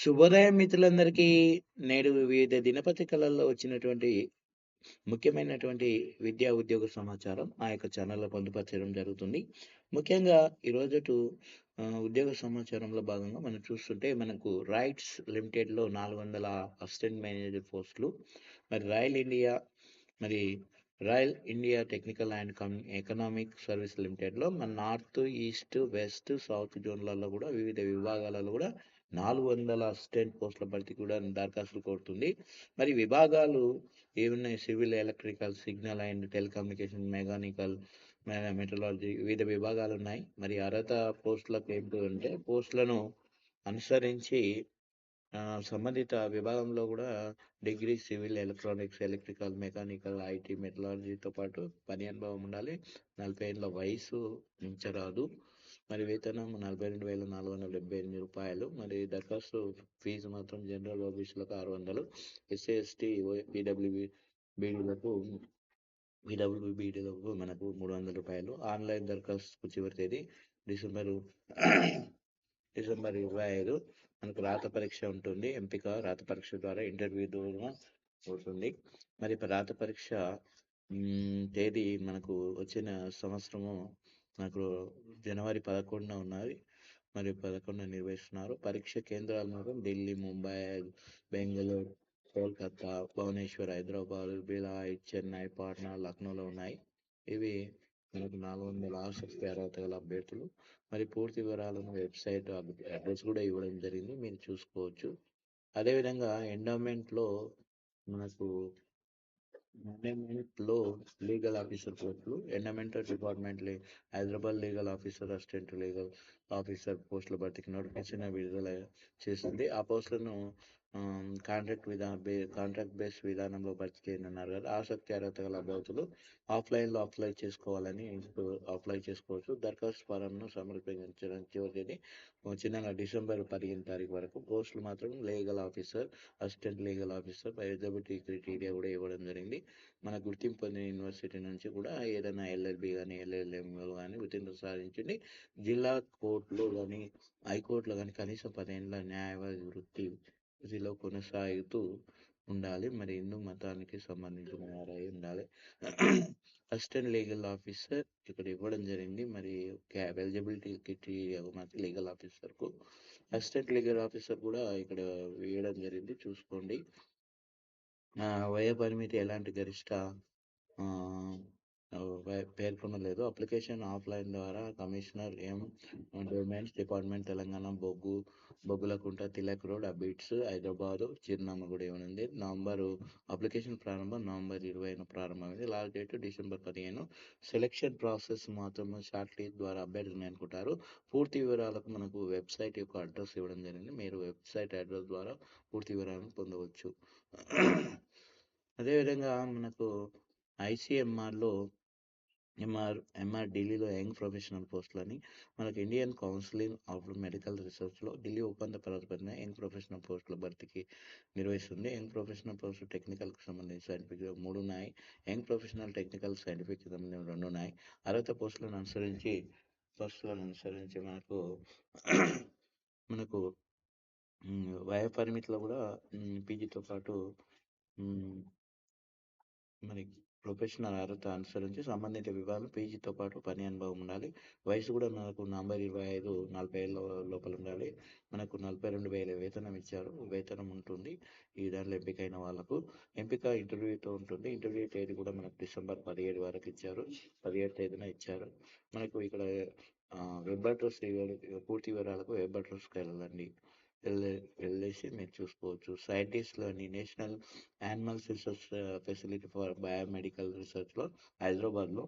శుభోదయం మిత్రులందరికీ. నేడు వివిధ దినపత్రికలలో వచ్చినటువంటి ముఖ్యమైనటువంటి విద్యా ఉద్యోగ సమాచారం ఆ యొక్క ఛానల్లో పొందుపరచడం జరుగుతుంది. ముఖ్యంగా ఈరోజు ఉద్యోగ సమాచారంలో భాగంగా మనం చూస్తుంటే మనకు రైట్స్ లిమిటెడ్‌లో 400 అసిస్టెంట్ మేనేజర్ పోస్టులు. మరి మరి royal India technical and economic service లిమిటెడ్‌లో మన నార్త్, ఈస్ట్, వెస్ట్, సౌత్ జోన్‌లలో కూడా వివిధ విభాగాలలో కూడా 400 అసిస్టెంట్ పోస్టుల భర్తీ కూడా దరఖాస్తులు కోరుతుంది. మరి విభాగాలు ఏమున్నాయి? Civil, electrical, signal and telecommunication, mechanical, metrology వివిధ విభాగాలున్నాయి. మరి అర్హత పోస్టులకు ఏంటి అంటే పోస్టులను అనుసరించి సంబంధిత విభాగంలో కూడా degree civil, electronics, electrical, mechanical, IT, మెటలాలజీతో పాటు పని అనుభవం ఉండాలి. 40 ఏళ్ల వయసు మించరాదు. మరి వేతనం రూ. 42,478. మరి దరఖాస్తు ఫీజు మాత్రం జనరల్ ఓబీసీలకు 600, ఎస్సీ, ఎస్టీ, బీడీలకు మనకు రూ. 300. ఆన్లైన్ దరఖాస్తుకు చివరి తేదీ డిసెంబర్ 25. మనకు రాత పరీక్ష ఉంటుంది. ఎంపిక రాత పరీక్ష ద్వారా ఇంటర్వ్యూ ద్వారా అవుతుంది. మరి రాత పరీక్ష తేదీ మనకు వచ్చిన సంవత్సరము మనకు జనవరి 11న ఉన్నది. మరి 11న నిర్వహిస్తున్నారు. పరీక్ష కేంద్రాలు మాత్రం ఢిల్లీ, ముంబై, బెంగళూరు, కోల్కతా, భువనేశ్వర్, హైదరాబాద్, బిలాయ్, చెన్నై, పాట్నా, లక్నోలో ఉన్నాయి. ఇవి మనకు 400 ఆసక్తి అర్హత గల అభ్యర్థులు. మరి పూర్తి వివరాలను వెబ్సైట్ అడ్రస్ కూడా ఇవ్వడం జరిగింది, మీరు చూసుకోవచ్చు. అదేవిధంగా ఎండోమెంట్లో మనకు ఎండోమెంట్లో లీగల్ ఆఫీసర్ పోస్టులు, endowmental department Hyderabad legal officer, assistant legal officer పోస్టుల భర్తీకి నోటిఫికేషన్ విడుదల చేస్తుంది. ఆ పోస్టులను కాంట్రాక్ట్ బేస్ విధానంలో భర్తీ చేయనున్నారు కదా. ఆసక్తి అర్హత గల అభ్యర్థులు ఆఫ్లైన్లో అప్లై చేసుకోవచ్చు. దరఖాస్తు ఫారంను సమర్పించడానికి చివరి తేదీ చిన్నగా డిసెంబర్ 15 వరకు. పోస్టులు మాత్రం legal officer, assistant legal officer, eligibility criteria కూడా ఇవ్వడం జరిగింది. మన గుర్తింపు పొందిన యూనివర్సిటీ నుంచి కూడా ఏదైనా ఎల్ఎల్బి కానీ ఎల్ఎల్ఎంలో కానీ గుర్తింపు సాధించండి. జిల్లా కోర్టులో కానీ హైకోర్టులో కానీ కనీసం 10 ఏళ్ల న్యాయవాది వృత్తిలో కొనసాగుతూ ఉండాలి. మరి హిందూ మతానికి సంబంధించిన వారై ఉండాలి. అసిస్టెంట్ లీగల్ ఆఫీసర్ ఇక్కడ ఇవ్వడం జరిగింది. మరి ఎలిజిబిలిటీ క్రైటీరియా మాత్రం లీగల్ ఆఫీసర్కు, అసిస్టెంట్ లీగల్ ఆఫీసర్ కూడా ఇక్కడ వేయడం జరిగింది, చూసుకోండి. వయ పరిమితి ఎలాంటి గరిష్ట పేర్కొనలేదు. అప్లికేషన్ ఆఫ్లైన్ ద్వారా commissioner endowments department, Telangana, Boggulakunta, Tilak road, Abids, Hyderabad. చిరునామా కూడా ఇవ్వనుంది. అప్లికేషన్ ప్రారంభం నవంబర్ 20న ప్రారంభమైంది. Last date December 15. Selection process మాత్రం షార్ట్ లిస్ట్ ద్వారా అభ్యర్థులను అనుకుంటారు. పూర్తి వివరాలకు మనకు వెబ్సైట్ యొక్క అడ్రస్ ఇవ్వడం జరిగింది, మీరు వెబ్సైట్ అడ్రస్ ద్వారా పూర్తి వివరాలను పొందవచ్చు. అదేవిధంగా మనకు ఐసీఎంఆర్లో ఎంఆర్ ఢిల్లీలో యంగ్ ప్రొఫెషనల్ పోస్టులని, మనకు ఇండియన్ కౌన్సిల్ ఆఫ్ మెడికల్ రీసెర్చ్లో ఢిల్లీ ఒప్పంద ప్రాతిపదికన యంగ్ ప్రొఫెషనల్ పోస్టుల భర్తీకి నిర్వహిస్తుంది. యంగ్ ప్రొఫెషనల్ పోస్టు టెక్నికల్కి సంబంధించి సైంటిఫిక్ 3 ఉన్నాయి. యంగ్ ప్రొఫెషనల్ టెక్నికల్ సైంటిఫిక్ సంబంధించి 2 ఉన్నాయి. అర్హత పోస్టులను అనుసరించి మనకు వయ పరిమితిలో కూడా పీజీతో పాటు మరి ప్రొఫెషనల్ అర్హత అనుసరించి సంబంధిత విభాగం పీజీతో పాటు పని అనుభవం ఉండాలి. వయసు కూడా మనకు నవంబర్ 25, 40 ఏళ్ళ లోపల ఉండాలి. మనకు 42,000 వేతనం ఇచ్చారు, వేతనం ఉంటుంది ఈ దాంట్లో ఎంపికైన వాళ్ళకు. ఎంపిక ఇంటర్వ్యూతో ఉంటుంది. ఇంటర్వ్యూ తేదీ కూడా మనకు డిసెంబర్ 17 వరకు ఇచ్చారు, 17 తేదీన ఇచ్చారు. మనకు ఇక్కడ వెబ్ అడ్రస్ పూర్తి వివరాలకు వెబ్ అడ్రస్కి వెళ్ళేసి మీరు చూసుకోవచ్చు. సైంటిస్ట్లోని national animals research facility for biomedical రీసెర్చ్లో హైదరాబాద్లో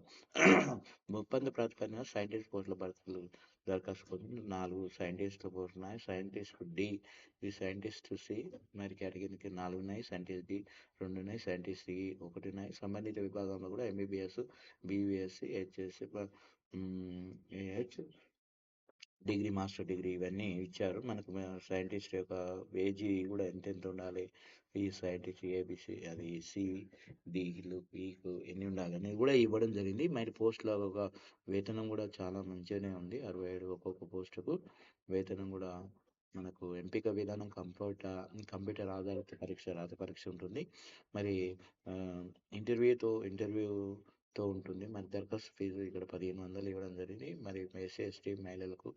ఒప్పంద ప్రాతిపదికన సైంటిస్ట్ పోస్టుల భర్తీలు దరఖాస్తు పొందిన 4 సైంటిస్టుల పోస్టులు ఉన్నాయి. సైంటిస్ట్ డి, సైంటిస్ట్ సి మరి కేటగిరీకి 4 ఉన్నాయి. సైంటిస్ట్ డి 2 ఉన్నాయి. సైంటిస్ట్ సి 1 ఉన్నాయి. సంబంధిత విభాగంలో కూడా MBBS, BVSc, degree, master degree ఇవన్నీ ఇచ్చారు. మనకు సైంటిస్ట్ యొక్క ఏజీ కూడా ఎంత ఉండాలి, ఈ సైంటిస్ట్ ఏబిసి అది సి, డీలు, పీకు ఎన్ని ఉండాలని కూడా ఇవ్వడం జరిగింది. మరి పోస్టుల ఒక వేతనం కూడా చాలా మంచిగానే ఉంది. 67 ఒక్కొక్క పోస్టుకు వేతనం కూడా మనకు ఎంపిక విధానం కంప్యూటర్ ఆధారిత రాత పరీక్ష ఉంటుంది. మరి ఇంటర్వ్యూతో ఉంటుంది. మరి దరఖాస్తు ఫీజు ఇక్కడ 1500 ఇవ్వడం జరిగింది. మరి ఎస్సీ, ఎస్టీ మహిళలకు,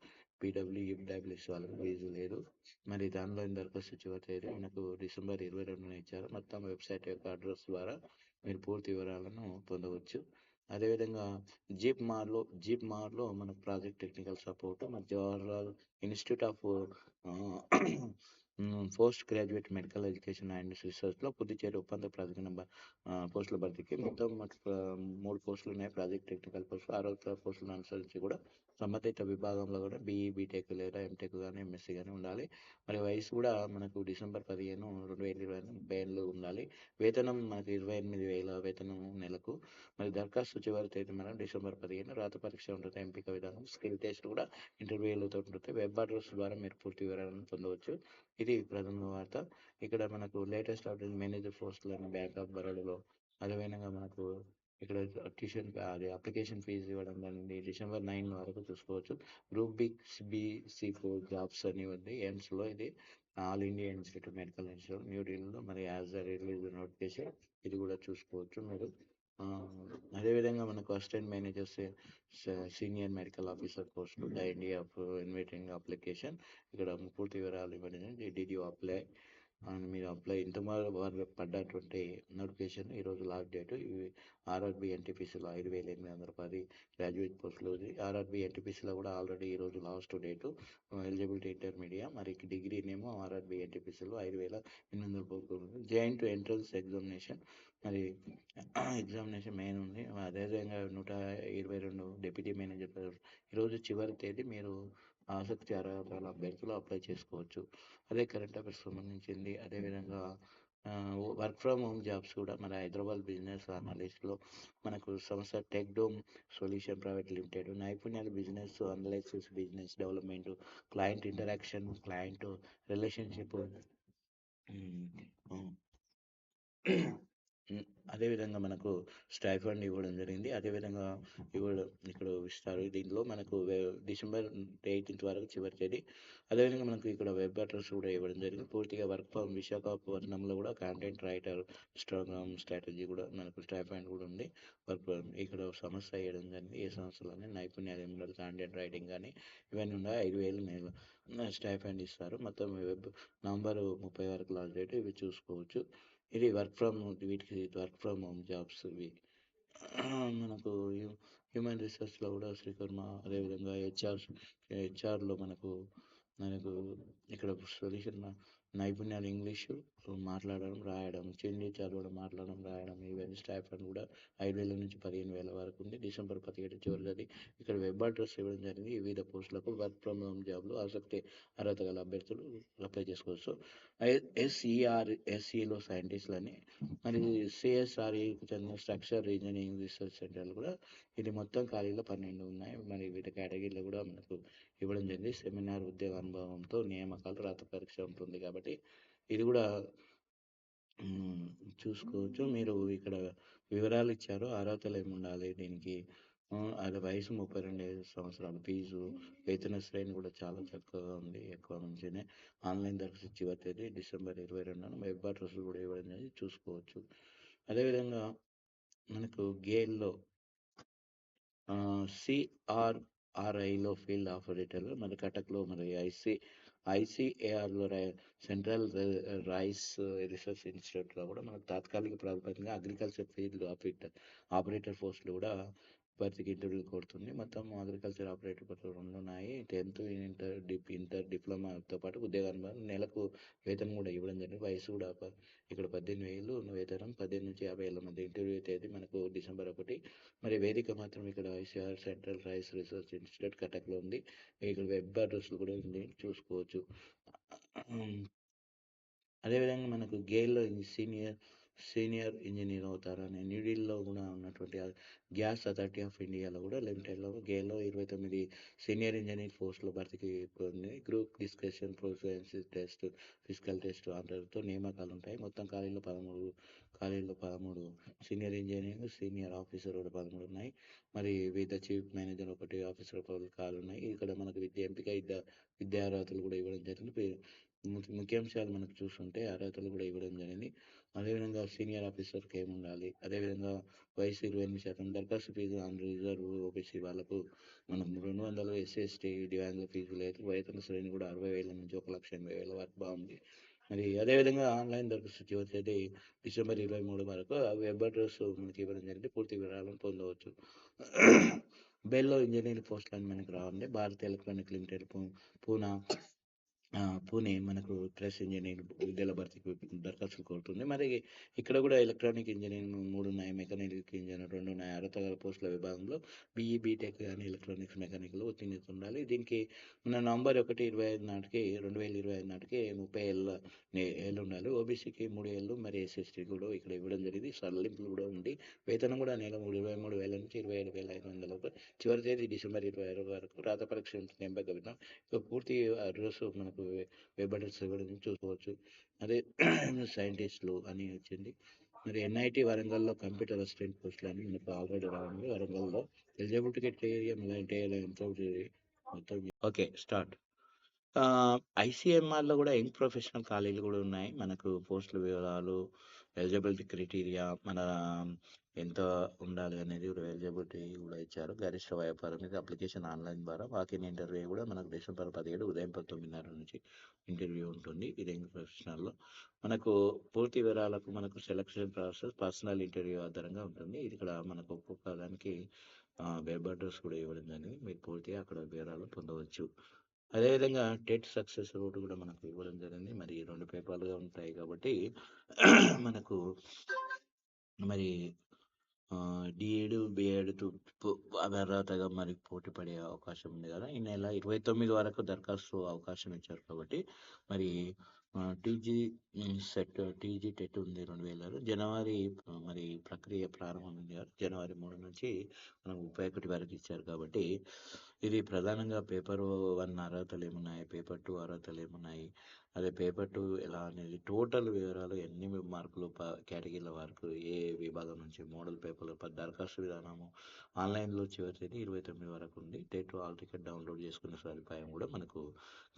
ఈడబ్ల్యూఎస్ వాళ్ళకి ఫీజు లేదు. మరి ఆన్‌లైన్ దరఖాస్తు చివరి తేదీ మనకు డిసెంబర్ 22న ఇచ్చారు. మొత్తం వెబ్‌సైట్ యొక్క అడ్రస్ ద్వారా మీరు పూర్తి వివరాలను పొందవచ్చు. అదేవిధంగా జీప్ మార్లో మనకు ప్రాజెక్ట్ టెక్నికల్ సపోర్ట్, మన Jawaharlal institute of postgraduate medical education and రీసెర్చ్లో పుదుచ్చేరి ఒప్పంద పోస్టుల భర్తీకి మొత్తం 3 పోస్టులు ఉన్నాయి. ప్రాజెక్ట్ టెక్నికల్ పోస్టులు 60 పోస్టులను అనుసరించి కూడా సంబంధిత విభాగంలో కూడా బీఈ, బీటెక్ లేదా ఎంటెక్ కానీ, ఎంఎస్సీ కానీ ఉండాలి. మరి వయసు కూడా మనకు డిసెంబర్ 15, 2020 30 ఏళ్ళు ఉండాలి. వేతనం మనకు 28,000 వేతనం నెలకు. మరి దరఖాస్తు చివరి తేదీ మనం డిసెంబర్ 15. రాత పరీక్ష ఉంటుంది. ఎంపిక విధానం, స్కిల్ టెస్ట్ కూడా ఇంటర్వ్యూలతో ఉంటుంది. వెబ్ అడ్రస్ ద్వారా మీరు పూర్తి వివరాలను పొందవచ్చు. ఇది ప్రథమ వార్త. ఇక్కడ మనకు లేటెస్ట్ అప్డేట్ మేనేజర్ పోస్టులను బ్యాంక్ ఆఫ్ బరోడాలో. అదేవిధంగా మనకు ఇక్కడ అప్లికేషన్ ఫీజు ఇవ్వడం జరిగింది. డిసెంబర్ 9 వరకు చూసుకోవచ్చు. గ్రూప్ BC4 జాబ్స్ అని ఉంది ఎయిమ్స్లో. ఇది all India institute medical institute న్యూఢిల్లీలో. మరి యాజ్ అ రిలీజ్ నోటిఫికేషన్ ఇది కూడా చూసుకోవచ్చు మీరు. అదేవిధంగా మనకు assistant managers, senior medical officer పోస్టులు, the India of inviting application. ఇక్కడ పూర్తి వివరాలు ఇవ్వబడింది. డిడ్ యూ అప్లై అని మీరు అప్లై వారు పడ్డటువంటి నోటిఫికేషన్. ఈరోజు లాస్ట్ డేట్. ఇవి ఆర్ఆర్బి ఎన్టీపీసీలో 5,810 గ్రాడ్యుయేట్ పోస్టులు. ఆర్ఆర్బి ఎన్టీపీసీలో కూడా ఆల్రెడీ ఈరోజు లాస్ట్ డేటు. Eligibility intermediate. మరి డిగ్రీనేమో ఆర్ఆర్బి ఎన్టీపీసీలో 5,800 పోస్టులు. Joint entrance examination. మరి ఎగ్జామినేషన్ మెయిన్ ఉంది. అదేవిధంగా 122 డిప్యూటీ మేనేజర్. ఈరోజు చివరి తేదీ. మీరు ఆసక్తి అర్హతల అభ్యర్థులు అప్లై చేసుకోవచ్చు. అదే కరెంట్ అఫైర్స్ సంబంధించింది. అదేవిధంగా వర్క్ ఫ్రమ్ హోమ్ జాబ్స్ కూడా మన హైదరాబాద్ బిజినెస్ అనలిస్ట్లో మనకు సంస్థ టెక్డోమ్ సొల్యూషన్ ప్రైవేట్ లిమిటెడ్. నైపుణ్యాలు business analysis, business development, client interaction, client relationship. అదేవిధంగా మనకు స్టైఫండ్ ఇవ్వడం జరిగింది. అదేవిధంగా ఇక్కడ ఇస్తారు. దీనిలో మనకు డిసెంబర్ 18 వరకు చివరి తేదీ. అదేవిధంగా మనకు ఇక్కడ వెబ్ అడ్రస్ కూడా ఇవ్వడం జరిగింది. పూర్తిగా వర్క్ ఫ్రమ్ విశాఖపట్నంలో కూడా కంటెంట్ రైటర్ స్ట్రాటజీ కూడా మనకు స్టైఫండ్ కూడా ఉంది. ఇక్కడ సంస్థ ఇవ్వడం జరిగింది. ఏ సంస్థలోనే నైపుణ్యాలు ఏమి కంటెంట్ రైటింగ్ కానీ ఇవన్నీ ఉన్నాయి. 5,000 స్టైఫండ్ ఇస్తారు. మొత్తం నవంబర్ 30 వరకు లాస్ట్ డేట్. ఇవి చూసుకోవచ్చు. ఇది వీటికి వర్క్ ఫ్రమ్ హోమ్ జాబ్స్ ఇవి. మనకు హ్యూమన్ రిసోర్స్లో కూడా శ్రీకర్మ. అదేవిధంగా హెచ్ఆర్లో మనకు ఇక్కడ సొల్యూషన్ నైపుణ్యాలు ఇంగ్లీషు మాట్లాడడం, రాయడం, చదవడం, మాట్లాడడం, రాయడం. ఇవన్నీ స్టైఫండ్ కూడా 5,000 నుంచి 15,000 వరకు ఉంది. డిసెంబర్ 17 చివరిది. ఇక్కడ వెబ్ అడ్రస్ ఇవ్వడం జరిగింది. వివిధ పోస్టులకు వర్క్ ఫ్రమ్ హోమ్ జాబ్లు ఆసక్తి అర్హత గల అభ్యర్థులు అప్లై చేసుకోవచ్చు. ఎస్ఈలో సైంటిస్టులని. మరి సిఎస్ఆర్ఈకి చెందిన స్ట్రక్చర్ ఇంజనీరింగ్ రీసెర్చ్ సెంటర్లు కూడా. ఇది మొత్తం ఖాళీలో 12 ఉన్నాయి. మరి వీటి కేటగిరీలో కూడా మనకు ఇవ్వడం జరిగింది. సెమినార్ ఉద్యోగ అనుభవంతో నియామకాలు, రాత పరీక్ష ఉంటుంది కాబట్టి ఇది కూడా చూసుకోవచ్చు. మీరు ఇక్కడ వివరాలు ఇచ్చారు. అర్హతలు ఏమి ఉండాలి దీనికి. అది వయసు 32 సంవత్సరాలు. ఫీజు, వేతన శ్రేణి కూడా చాలా చక్కగా ఉంది. ఎక్కువ మంచిగానే. ఆన్లైన్ దరఖాస్తు చివరి తేదీ డిసెంబర్ 22న. వెబ్ అడ్రస్ కూడా ఇవ్వడం అనేది చూసుకోవచ్చు. అదేవిధంగా మనకు గేల్లో సిఆర్ఆర్ఐలో ఫీల్డ్ ఆపరేటర్. మరి కటక్లో మరి ఐసిఏఆర్లో సెంట్రల్ రైస్ రీసెర్చ్ ఇన్స్టిట్యూట్లో కూడా మనకు తాత్కాలిక ప్రాతిపదికగా అగ్రికల్చర్ ఫీల్డ్ ఆపరేటర్ పోస్టులు కూడా భర్తీకి ఇంటర్వ్యూ కోరుతుంది. మొత్తం అగ్రికల్చర్ ఆపరేటర్ పోస్టులు 2 ఉన్నాయి. 10th ఇంటర్ డిప్లొమాతో పాటు ఉద్యోగ అనుభవం. నెలకు వేతనం కూడా ఇవ్వడం జరిగింది. వయసు కూడా ఇక్కడ 18,000 వేతనం. 18 నుంచి 50 ఏళ్ళ మధ్య. ఇంటర్వ్యూ తేదీ మనకు డిసెంబర్ 1. మరి వేదిక మాత్రం ఇక్కడ ICR central rice research institute కటక్లో ఉంది. ఇక్కడ వెబ్ అడ్రస్లు కూడా ఉంది, చూసుకోవచ్చు. అదేవిధంగా మనకు గేల్లో సీనియర్ ఇంజనీర్ అవుతారని న్యూఢిల్లీలో కూడా ఉన్నటువంటి గ్యాస్ అథారిటీ ఆఫ్ ఇండియాలో కూడా లిమిటెడ్లో గేలో 29 సీనియర్ ఇంజనీర్ పోస్టుల భర్తీకి ఉంది. Group discussion proficiency test physical test ఆధారంతో నియామకాలు ఉంటాయి. మొత్తం ఖాళీల్లో 13 సీనియర్ ఇంజనీర్ సీనియర్ ఆఫీసర్ కూడా 13 ఉన్నాయి. మరి వివిధ చీఫ్ మేనేజర్ ఒకటి ఆఫీసర్ ఖాళీ ఉన్నాయి. ఇక్కడ మనకు ఎంపిక విద్యా అర్హతలు కూడా ఇవ్వడం జరిగింది. ముఖ్యాంశాలు మనకు చూస్తుంటే అర్హతలు కూడా ఇవ్వడం జరిగింది. అదేవిధంగా సీనియర్ ఆఫీసర్కి ఏమి ఉండాలి, అదేవిధంగా వయసు 28%, దరఖాస్తు ఫీజు ఆన్ రిజర్వ్ ఓబీసీ వాళ్ళకు మనం 200, ఎస్సీ ఎస్టీ దివ్యాంగుల ఫీజు లేదు. వేతన శ్రేణి కూడా 60,000 నుంచి 1,80,000 వరకు బాగుంది. మరి అదేవిధంగా ఆన్లైన్ దరఖాస్తు చివరి తేదీ డిసెంబర్ 23 వరకు. వెబ్ అడ్రస్ మనకి ఇవ్వడం జరిగింది. పూర్తి వివరాలను పొందవచ్చు. బెల్లో ఇంజనీరింగ్ పోస్టులు మనకి రావండి. భారత్ ఎలక్ట్రానిక్ లిమిటెడ్ పూనా పూణే మనకు ట్రెస్ ఇంజనీర్ విద్యల భర్తీకి దరఖాస్తులు కోరుతుంది. మరి ఇక్కడ కూడా ఎలక్ట్రానిక్ ఇంజనీరింగ్ 3 ఉన్నాయి, మెకానికల్ ఇంజనీర్ 2 ఉన్నాయి. అర్హత గల పోస్టుల విభాగంలో బీఈ బీటెక్ కానీ ఎలక్ట్రానిక్స్ మెకానికల్ ఉత్తీర్ణత ఉండాలి. దీనికి మన నవంబర్ 1, 2025 నాటికి 30 ఏళ్ళు ఉండాలి. ఓబీసీకి 3 ఏళ్ళు, మరి ఎస్ఎస్టీ కూడా ఇక్కడ ఇవ్వడం జరిగింది. సడలింపులు కూడా ఉంది. వేతనం కూడా నెల 23,000 నుంచి 27,500 వరకు. చివరి తేదీ డిసెంబర్ 26 వరకు. రాత పరీక్ష ఎంపిక విధానం పూర్తి అడ్రస్ మనకు వెబ్ అడ్రస్ ఇవ్వడం చూసుకోవచ్చు. అదే సైంటిస్టులు అని వచ్చింది. మరి ఎన్ఐటి వరంగల్లో కంప్యూటర్ అసిస్టెంట్ పోస్టులు అని మనకు ఆల్రెడీ రావండి. వరంగల్లో ఎలిజిబిలిటీ క్రైటీరియా మొత్తం ఓకే స్టార్ట్. ఐసీఎంఆర్లో కూడా యంగ్ ప్రొఫెషనల్ ఖాళీలు కూడా ఉన్నాయి. మనకు పోస్టుల వివరాలు, ఎలిజిబిలిటీ క్రైటీరియా, మన ఎంత ఉండాలి అనేది కూడా ఎలిజిబిలిటీ కూడా ఇచ్చారు. గరిష్ట వ్యాపారం మీద అప్లికేషన్ ఆన్లైన్ ద్వారా. వాకిన్ ఇంటర్వ్యూ కూడా మనకు డిసెంబర్ 17 ఉదయం 9:30 నుంచి ఇంటర్వ్యూ ఉంటుంది. ఇది యంగ్ ప్రొఫెషనల్లో. మనకు పూర్తి వివరాలకు మనకు సెలక్షన్ ప్రాసెస్ పర్సనల్ ఇంటర్వ్యూ ఆధారంగా ఉంటుంది. ఇది ఇక్కడ మనకు ఒక్కొక్క దానికి వెబ్ అడ్రస్ కూడా ఇవ్వడం జరిగింది. మీరు పూర్తిగా అక్కడ వివరాలు పొందవచ్చు. అదేవిధంగా టెట్ సక్సెస్ రూట్ కూడా మనకు ఇవ్వడం జరిగింది. మరి 2 పేపర్లుగా ఉంటాయి కాబట్టి మనకు మరి డిఎడ్ బిఎడ్ అర్హతగా మరి పోటీ పడే అవకాశం ఉంది కదా. ఈ నెల 29 వరకు దరఖాస్తు అవకాశం ఇచ్చారు కాబట్టి మరి టీజీ టీజీ టెట్ ఉంది 2000 జనవరి. మరి ప్రక్రియ ప్రారంభమైంది కదా. జనవరి 3 నుంచి మనకు 31 వరకు ఇచ్చారు కాబట్టి ఇది ప్రధానంగా పేపర్ 1 అర్హతలు ఏమున్నాయి, పేపర్ 2 అర్హతలు ఏమున్నాయి, అదే పేపర్ 2 ఎలా అనేది టోటల్ వివరాలు, ఎన్ని మార్కులు కేటగిరీల వరకు, ఏ విభాగం నుంచి, మోడల్ పేపర్లు, దరఖాస్తు విధానము ఆన్లైన్లో చివరి తేదీ 29 వరకు ఉంది. టెట్ హాల్ టికెట్ డౌన్లోడ్ చేసుకునే సదుపాయం కూడా మనకు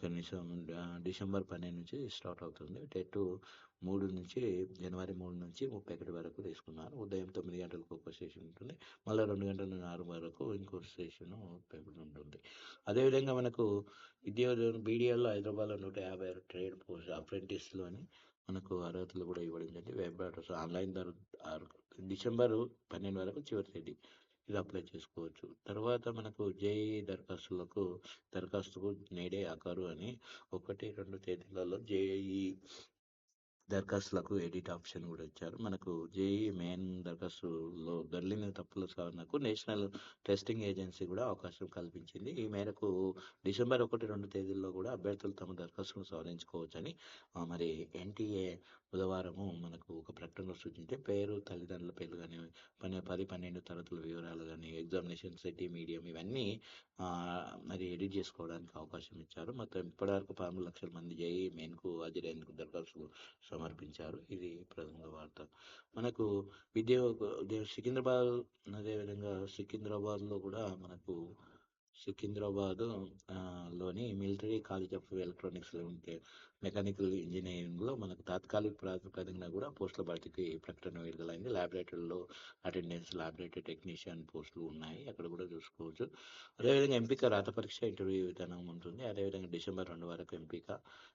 కనీసం డిసెంబర్ 12 నుంచి స్టార్ట్ అవుతుంది. టెట్ జనవరి 3 నుంచి 31 వరకు తీసుకున్నారు. ఉదయం 9 గంటలకు ఒక సెషన్ ఉంటుంది, మళ్ళీ 2 గంటల నుంచి 6 వరకు ఇంకో సెషన్ పేపర్ ఉంటుంది. అదేవిధంగా మనకు బీడీఎల్లో హైదరాబాద్లో 156 ట్రేడ్ పోస్ట్ అప్రెంటిస్లో అని మనకు అర్హతలు కూడా ఇవ్వడం జరిగింది. వెబ్ అడ్రస్ ఆన్లైన్ డిసెంబర్ 12 వరకు చివరి తేదీ. ఇది అప్లై చేసుకోవచ్చు. తర్వాత మనకు జేఈ దరఖాస్తుకు నేడే ఆఖరు అని 1, 2 తేదీలలో జేఈ దరఖాస్తులకు ఎడిట్ ఆప్షన్ కూడా ఇచ్చారు. మనకు జేఈ మెయిన్ దరఖాస్తులో దొర్లిన తప్పుల సవరణకు నేషనల్ టెస్టింగ్ ఏజెన్సీ కూడా అవకాశం కల్పించింది. ఈ మేరకు డిసెంబర్ 1, 2 తేదీల్లో కూడా అభ్యర్థులు తమ దరఖాస్తును సవరించుకోవచ్చని మరి ఎన్టీఏ బుధవారము మనకు ఒక ప్రకటనలో సూచించే పేరు, తల్లిదండ్రుల పేర్లు కానీ 10, 12 తరగతుల వివరాలు కానీ, ఎగ్జామినేషన్ సెట్ మీడియం ఇవన్నీ మరి ఎడిట్ చేసుకోవడానికి అవకాశం ఇచ్చారు. మొత్తం ఇప్పటివరకు 13 లక్షల మంది జేఈ మెయిన్కు హాజరయ్యేందుకు దరఖాస్తులు సమర్పించారు. ఇది ప్రధాన వార్త. మనకు సికింద్రాబాద్, అదేవిధంగా సికింద్రాబాద్లో కూడా మనకు లోని military college of electronics mechanical ఇంజనీరింగ్లో మనకు తాత్కాలిక ప్రాతిపదికన కూడా పోస్టుల భర్తీకి ప్రకటన విడుదలైంది. ల్యాబొరేటరీలో అటెండెన్స్, ల్యాబొరేటరీ టెక్నీషియన్ పోస్టులు ఉన్నాయి, అక్కడ కూడా చూసుకోవచ్చు. అదేవిధంగా ఎంపిక రాత పరీక్ష ఇంటర్వ్యూ విధానం ఉంటుంది. అదేవిధంగా డిసెంబర్ 2 వరకు ఎంపిక.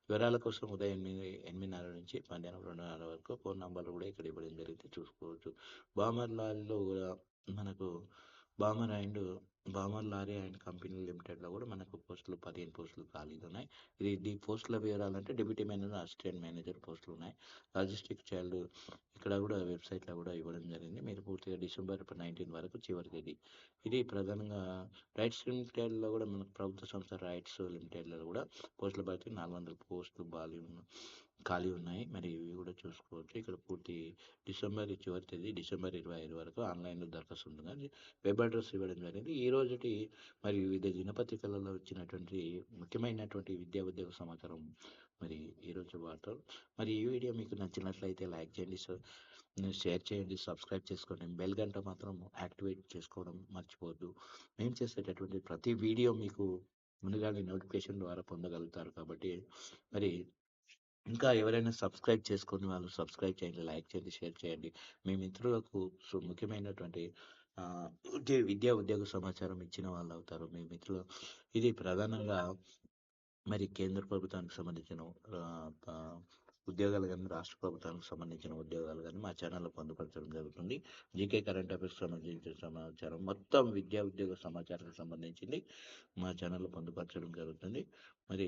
వివరాల కోసం ఉదయం 8:30 నుంచి మధ్యాహ్నం 2:30 వరకు. ఫోన్ నంబర్లు కూడా ఇక్కడ ఇవ్వడం జరిగితే చూసుకోవచ్చు. బామర్లాల్లో కూడా మనకు బామర్ లారీ అండ్ కంపెనీ లిమిటెడ్లో కూడా మనకు 15 పోస్టులు ఖాళీలు ఉన్నాయి. ఇది పోస్టుల వివరాలంటే డిప్యూటీ మేనేజర్, అసిస్టెంట్ మేనేజర్ పోస్టులు ఉన్నాయి. లాజిస్టిక్ చైల్డ్ ఇక్కడ కూడా వెబ్సైట్లో కూడా ఇవ్వడం జరిగింది. మీరు పూర్తిగా డిసెంబర్ 19 వరకు చివరి తేదీ. ఇది ప్రధానంగా రైట్స్ లిమిటెడ్లో కూడా మనకు ప్రభుత్వ సంస్థ రైట్స్ లిమిటెడ్లో కూడా పోస్టుల భర్తీ 400 పోస్టులు ఖాళీ ఉన్నాయి. మరి ఇవి కూడా చూసుకోవచ్చు. ఇక్కడ పూర్తి డిసెంబర్ చివరి తేదీ డిసెంబర్ 25 వరకు ఆన్‌లైన్‌లో దరఖాస్తు ఉంటుందని వెబ్ అడ్రెస్ ఇవ్వడం జరిగింది. ఈ రోజుటి మరి వివిధ దినపత్రికలలో వచ్చినటువంటి ముఖ్యమైనటువంటి విద్యా ఉద్యోగ సమాచారం మరి ఈరోజు వార్తలు. మరి ఈ వీడియో మీకు నచ్చినట్లయితే లైక్ చేయండి. షేర్ చేయండి, సబ్స్క్రైబ్ చేసుకోండి. బెల్ గంట మాత్రం యాక్టివేట్ చేసుకోవడం మర్చిపోవద్దు. మేము చేసేటటువంటి ప్రతి వీడియో మీకు ముందుగానే నోటిఫికేషన్ ద్వారా పొందగలుగుతారు కాబట్టి మరి ఇంకా ఎవరైనా సబ్స్క్రైబ్ చేసుకోని వాళ్ళు సబ్స్క్రైబ్ చేయండి, లైక్ చేయండి, షేర్ చేయండి. మీ మిత్రులకు ముఖ్యమైనటువంటి విద్యా ఉద్యోగ సమాచారం ఇచ్చిన వాళ్ళు అవుతారు మీ మిత్రులు. ఇది ప్రధానంగా మరి కేంద్ర ప్రభుత్వానికి సంబంధించిన ఉద్యోగాలు కానీ, రాష్ట్ర ప్రభుత్వానికి సంబంధించిన ఉద్యోగాలు కానీ మా ఛానల్లో పొందుపరచడం జరుగుతుంది. జీకే కరెంట్ అఫైర్స్ సంబంధించిన సమాచారం మొత్తం విద్యా ఉద్యోగ సమాచారానికి సంబంధించింది మా ఛానల్లో పొందుపరచడం జరుగుతుంది. మరి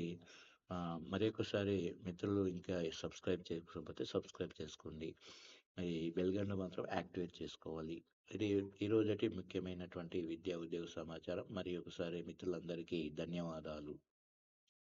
మరొకసారి మిత్రులు ఇంకా సబ్స్క్రైబ్ చేయకపోతే సబ్స్క్రైబ్ చేసుకోండి. మరి బెల్ గంట మాత్రం యాక్టివేట్ చేసుకోవాలి. ఇది ఈరోజటి ముఖ్యమైనటువంటి విద్యా ఉద్యోగ సమాచారం. మరి ఒకసారి మిత్రులందరికీ ధన్యవాదాలు.